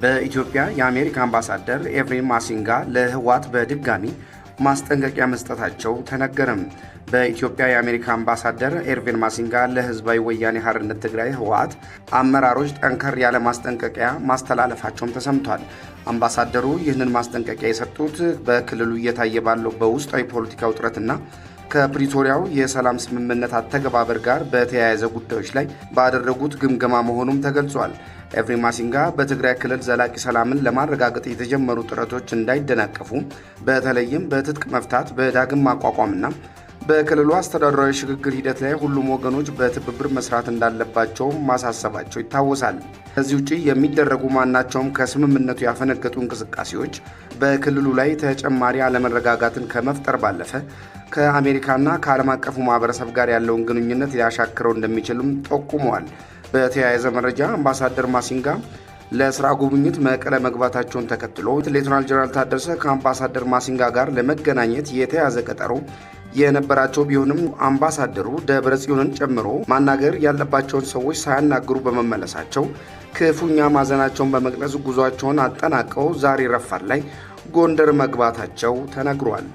በኢትዮጵያ የአሜሪካ አምባሳደር ኤፍሬም ማሲንጋ ለህወሓት በድጋሚ ማስጠንቀቂያ መስጠታቸው ተነገረም። በኢትዮጵያ የአሜሪካ አምባሳደር ኤፍሬም ማሲንጋ ለህዝባዊ ወያኔ ሓርነት ትግራይ ህወሓት አመራሮች ጠንከር ያለ ማስጠንቀቂያ ማስተላለፋቸውም ተሰምቷል። አምባሳደሩ ይህንን ማስጠንቀቂያ የሰጡት በክልሉ እየታየ ባለው በውስጣዊ ፖለቲካ ውጥረትና ከፕሪቶሪያው የሰላም ስምምነት አተገባበር ጋር በተያያዘ ጉዳዮች ላይ ባደረጉት ግምገማ መሆኑም ተገልጿል። ኤፍሬም ማሲንጋ በትግራይ ክልል ዘላቂ ሰላምን ለማረጋገጥ የተጀመሩ ጥረቶች እንዳይደናቀፉ በተለይም በትጥቅ መፍታት፣ በዳግም ማቋቋምና በክልሉ አስተዳደራዊ ሽግግር ሂደት ላይ ሁሉም ወገኖች በትብብር መስራት እንዳለባቸው ማሳሰባቸው ይታወሳል። ከዚህ ውጪ የሚደረጉ ማናቸውም ከስምምነቱ ያፈነገጡ እንቅስቃሴዎች በክልሉ ላይ ተጨማሪ አለመረጋጋትን ከመፍጠር ባለፈ ከአሜሪካና ከዓለም አቀፉ ማህበረሰብ ጋር ያለውን ግንኙነት ሊያሻክረው እንደሚችልም ጠቁመዋል። በተያያዘ መረጃ አምባሳደር ማሲንጋ ለስራ ጉብኝት መቀለ መግባታቸውን ተከትሎ ሌተናል ጀነራል ታደሰ ከአምባሳደር ማሲንጋ ጋር ለመገናኘት የተያዘ ቀጠሮ የነበራቸው ቢሆንም አምባሳደሩ ደብረጽዮንን ጨምሮ ማናገር ያለባቸውን ሰዎች ሳያናግሩ በመመለሳቸው ክፉኛ ማዘናቸውን በመግለጽ ጉዟቸውን አጠናቀው ዛሬ ረፋድ ላይ ጎንደር መግባታቸው ተነግሯል።